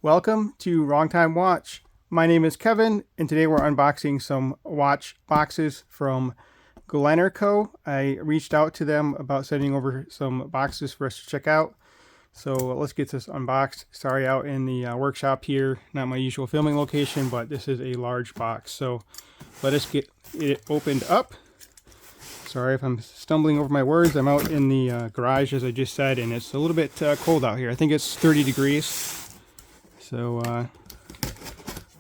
Welcome to Wrong Time Watch. My name is Kevin, and today we're unboxing some watch boxes from Glenor Co. I reached out to them about sending over some boxes for us to check out. So let's get this unboxed. Sorry, out in the workshop here, not my usual filming location, but this is a large box. So let us get it opened up. Sorry if I'm stumbling over my words. I'm out in the garage, as I just said, and it's a little bit cold out here. I think it's 30 degrees. So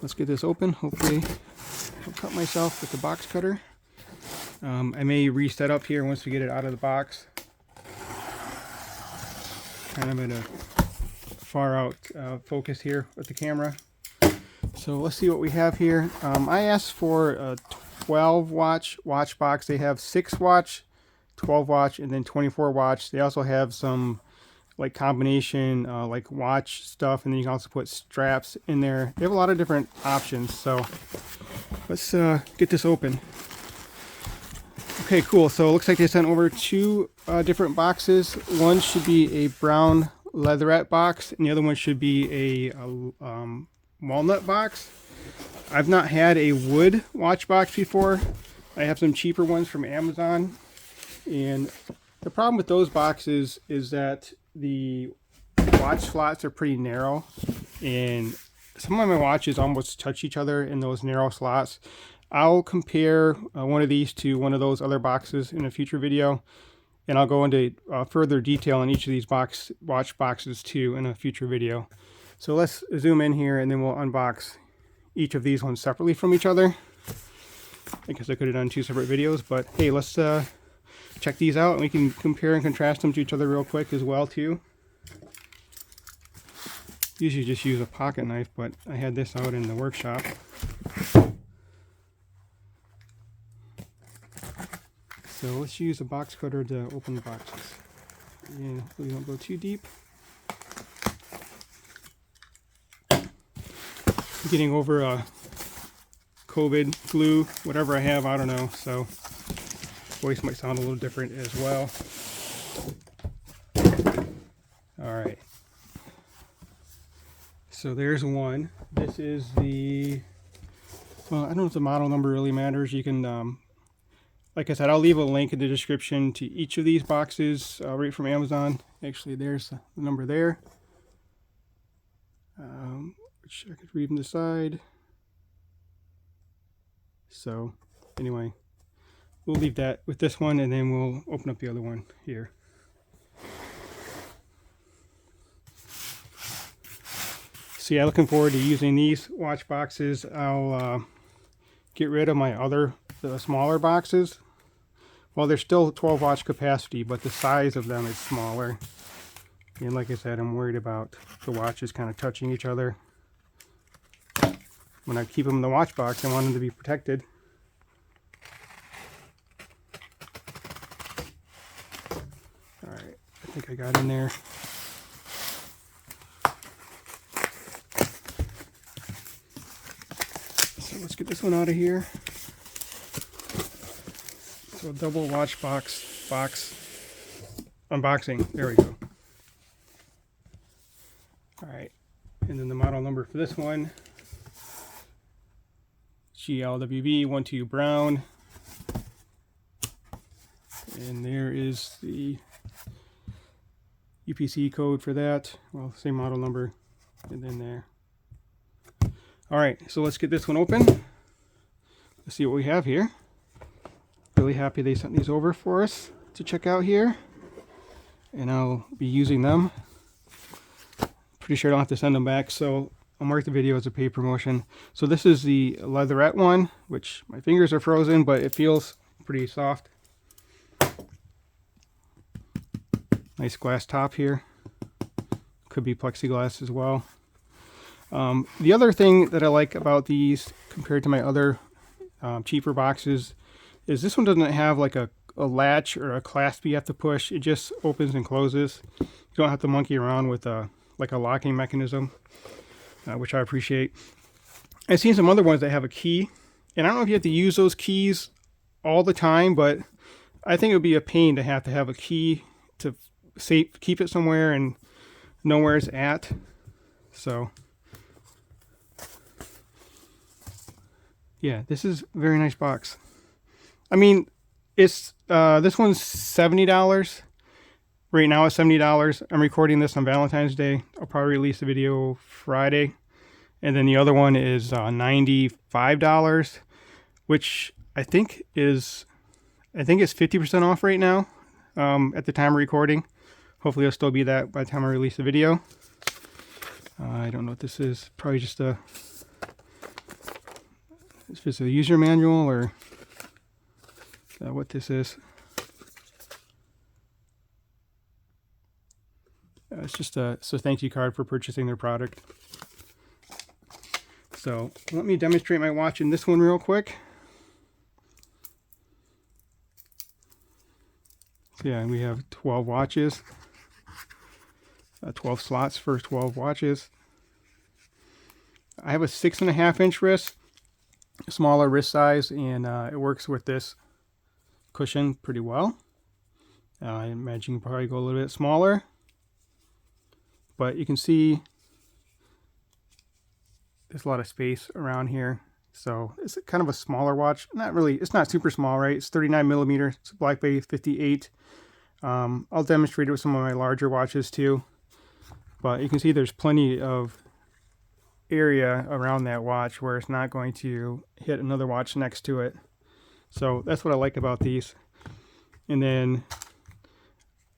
let's get this open. Hopefully I'll cut myself with the box cutter. I may reset up here once we get it out of the box. Kind of in a far out focus here with the camera. So let's see what we have here. I asked for a 12 watch box. They have 6 watch, 12 watch, and then 24 watch. They also have some like combination like watch stuff, and then you can also put straps in there. They have a lot of different options. So let's get this open. Okay, cool. So it looks like they sent over 2 different boxes. One should be a brown leatherette box, and the other one should be a walnut box. I've not had a wood watch box before. I have some cheaper ones from Amazon, and the problem with those boxes is that the watch slots are pretty narrow, and some of my watches almost touch each other in those narrow slots. I'll compare one of these to one of those other boxes in a future video, and I'll go into further detail on each of these watch boxes too in a future video. So let's zoom in here, and then we'll unbox each of these ones separately from each other. I guess I could have done 2 separate videos, but hey, let's check these out, and we can compare and contrast them to each other real quick as well too. Usually just use a pocket knife, but I had this out in the workshop. So let's use a box cutter to open the boxes. And hopefully we don't go too deep. Getting over a COVID, flu, whatever I have, I don't know. So voice might sound a little different as well. All right. So there's one. This is the, well, I don't know if the model number really matters. You can, like I said, I'll leave a link in the description to each of these boxes right from Amazon. Actually, there's the number there. Which I could read from the side. So anyway, we'll leave that with this one, and then we'll open up the other one here. So yeah, looking forward to using these watch boxes. I'll get rid of my the smaller boxes. Well, they're still 12 watch capacity, but the size of them is smaller. And like I said, I'm worried about the watches kind of touching each other. When I keep them in the watch box, I want them to be protected. Alright, I think I got in there. So let's get this one out of here. So double watch box unboxing. There we go. Alright, and then the model number for this one, GLWB12 brown. And there is the UPC code for that. Well, same model number, and then there. Alright, so let's get this one open. Let's see what we have here. Really happy they sent these over for us to check out here, and I'll be using them. Pretty sure I don't have to send them back, so I'll mark the video as a paid promotion. So this is the leatherette one, which my fingers are frozen, but it feels pretty soft. Nice glass top here. Could be plexiglass as well. The other thing that I like about these compared to my other cheaper boxes is this one doesn't have like a latch or a clasp you have to push. It just opens and closes. You don't have to monkey around with like a locking mechanism, which I appreciate. I've seen some other ones that have a key, and I don't know if you have to use those keys all the time, but I think it would be a pain to have a key to keep it somewhere and know where it's at. So Yeah, this is a very nice box. I mean, it's this one's $70. Right now it's $70. I'm recording this on Valentine's Day. I'll probably release the video Friday. And then the other one is $95, which I think is 50% off right now at the time of recording. Hopefully it'll still be that by the time I release the video. I don't know what this is. Probably just a user manual or what this is. It's just a thank you card for purchasing their product. So let me demonstrate my watch in this one real quick. So yeah, we have 12 watches, 12 slots for 12 watches. I have a 6.5-inch wrist, smaller wrist size, and it works with this cushion pretty well. I imagine you can probably go a little bit smaller, but you can see there's a lot of space around here. So it's kind of a smaller watch. Not really, it's not super small, right? It's 39 millimeter. It's Black Bay 58. I'll demonstrate it with some of my larger watches too. But you can see there's plenty of area around that watch where it's not going to hit another watch next to it. So that's what I like about these. And then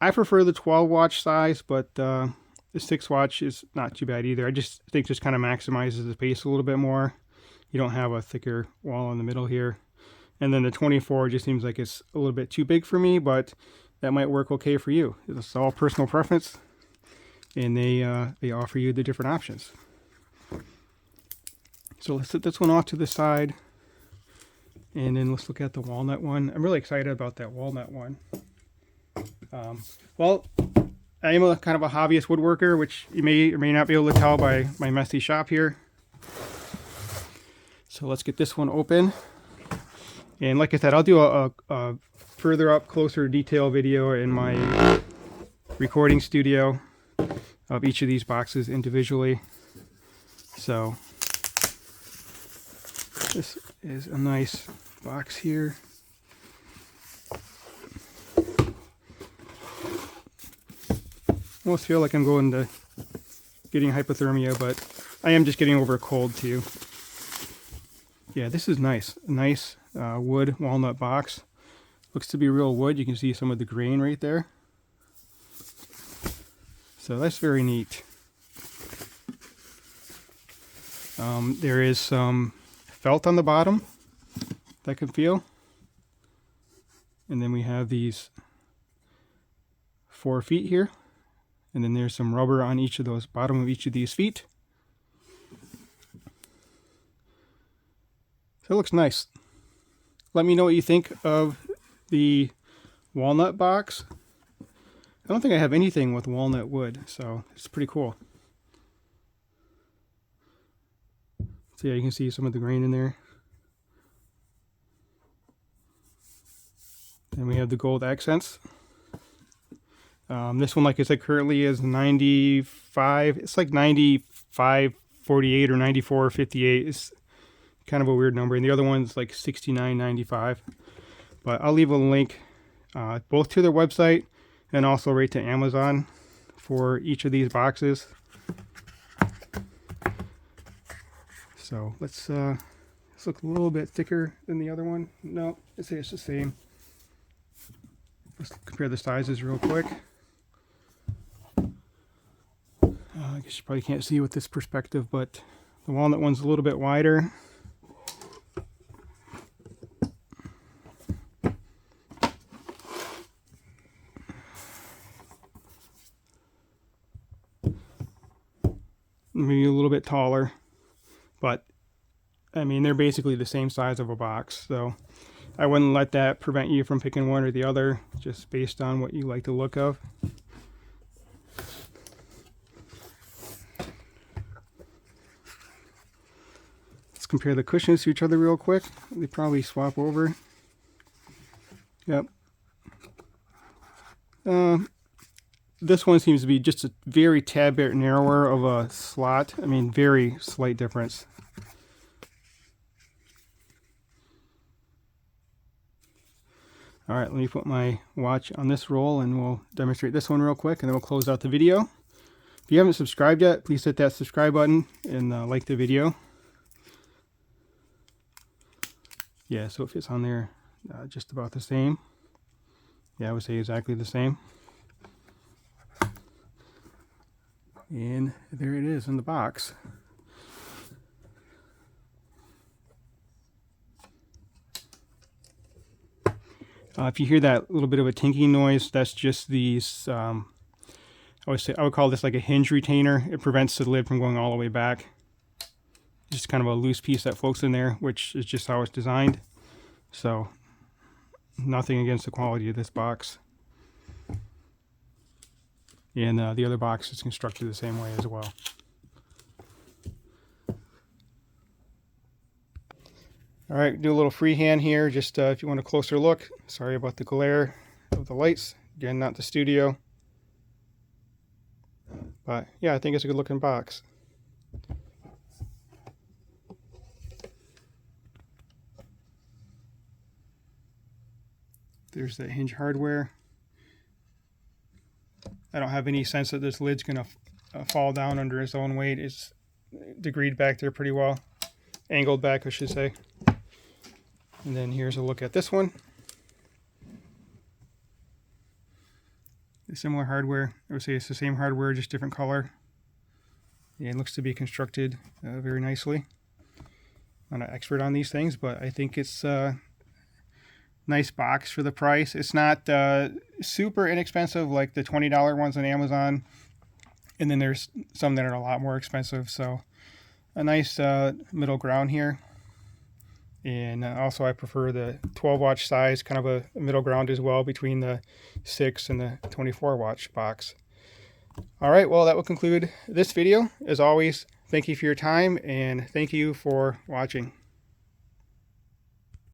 I prefer the 12 watch size, but the 6 watch is not too bad either. I just think just kind of maximizes the space a little bit more. You don't have a thicker wall in the middle here. And then the 24 just seems like it's a little bit too big for me, but that might work okay for you. It's all personal preference, and they offer you the different options. So let's set this one off to the side, and then let's look at the walnut one. I'm really excited about that walnut one. Well, I am a kind of a hobbyist woodworker, which you may or may not be able to tell by my messy shop here. So let's get this one open. And like I said, I'll do a further up, closer detail video in my recording studio of each of these boxes individually. So this is a nice box here. I almost feel like I'm going to getting hypothermia, but I am just getting over a cold too. Yeah, this is nice. A nice wood walnut box. Looks to be real wood. You can see some of the grain right there. So that's very neat. There is some felt on the bottom that I can feel. And then we have these 4 feet here. And then there's some rubber on each of those, bottom of each of these feet. So it looks nice. Let me know what you think of the walnut box. I don't think I have anything with walnut wood, so it's pretty cool. So yeah, you can see some of the grain in there. Then we have the gold accents. This one, like I said, currently is 95. It's like 95.48 or 94.58. It's kind of a weird number. And the other one's like 69.95. But I'll leave a link both to their website and also right to Amazon for each of these boxes. So let's look a little bit thicker than the other one. No, it's the same. Let's compare the sizes real quick. I guess you probably can't see with this perspective, but the walnut one's a little bit wider. Maybe a little bit taller, but I mean, they're basically the same size of a box, so I wouldn't let that prevent you from picking one or the other, just based on what you like the look of. Let's compare the cushions to each other real quick. They probably swap over. Yep. This one seems to be just a very tad bit narrower of a slot. I mean, very slight difference. All right, let me put my watch on this roll and we'll demonstrate this one real quick and then we'll close out the video. If you haven't subscribed yet, please hit that subscribe button and like the video. Yeah, so it fits on there just about the same. Yeah, I would say exactly the same. And there it is in the box. If you hear that little bit of a tinking noise, that's just these, I would call this like a hinge retainer. It prevents the lid from going all the way back. Just kind of a loose piece that floats in there, which is just how it's designed. So nothing against the quality of this box. And the other box is constructed the same way as well. All right, do a little freehand here, just if you want a closer look. Sorry about the glare of the lights. Again, not the studio. But yeah, I think it's a good looking box. There's that hinge hardware. I don't have any sense that this lid's going to fall down under its own weight. It's degreed back there pretty well. Angled back, I should say. And then here's a look at this one. Similar hardware. I would say it's the same hardware, just different color. Yeah, it looks to be constructed very nicely. I'm not an expert on these things, but I think it's a nice box for the price. It's not super inexpensive like the $20 ones on Amazon. And then there's some that are a lot more expensive. So a nice middle ground here. And also I prefer the 12 watch size, kind of a middle ground as well between the 6 and the 24 watch box. All right, well, that will conclude this video. As always, thank you for your time and thank you for watching.